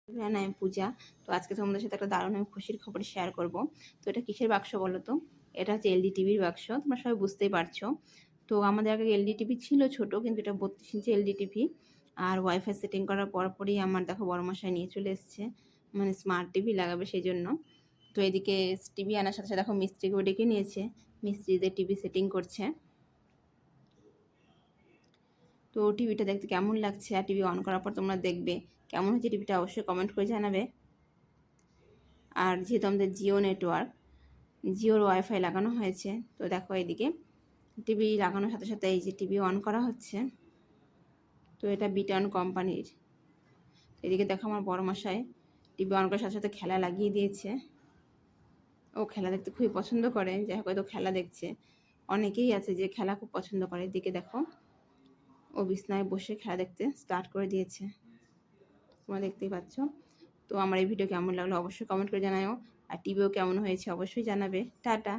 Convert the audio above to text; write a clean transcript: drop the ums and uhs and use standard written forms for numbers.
আমি পূজা। তো আজকে তোমাদের সাথে একটা দারুণ আমি খুশির খবর শেয়ার করব। তো এটা কিসের বাক্স বলো তো? এটা হচ্ছে এলডি টিভির বাক্স। তোমরা সবাই বুঝতেই পারছো। তো আমাদের আগে এলডি টিভি ছিল ছোট, কিন্তু এটা 32 ইঞ্চি এলডি টিভি। আর ওয়াইফাই সেটিং করার পরপরই আমার দেখো বড়মশাই নিয়ে চলে এসছে, মানে স্মার্ট টিভি লাগাবে সেই জন্য। তো এদিকে টিভি আনার সাথে সাথে দেখো মিস্ত্রিকেও ডেকে নিয়েছে, মিস্ত্রিদের টিভি সেটিং করছে। তো টিভিটা দেখতে কেমন লাগছে আর টিভি অন করার পর তোমরা দেখবে কেমন হচ্ছে টিভিটা, অবশ্যই কমেন্ট করে জানাবে। আর যেহেতু আমাদের জিও নেটওয়ার্ক, জিওর ওয়াইফাই লাগানো হয়েছে, তো দেখো এদিকে টিভি লাগানোর সাথে সাথে এই যে টিভি অন করা হচ্ছে। তো এটা বিটন কোম্পানির। এদিকে দেখো আমার বড় মশাই টিভি অন করার সাথে সাথে খেলা লাগিয়ে দিয়েছে। ও খেলা দেখতে খুবই পছন্দ করে, যাই হোক হয়তো খেলা দেখছে। অনেকেই আছে যে খেলা খুব পছন্দ করে। এদিকে দেখো ও বিছনায় বসে খেলা দেখতে স্টার্ট করে দিয়েছে, তোমরা দেখতেই পাচ্ছ। তো আমার এই ভিডিও কেমন লাগলো অবশ্যই কমেন্ট করে জানাও, আর টিভিও কেমন হয়েছে অবশ্যই জানাবে। টাটা।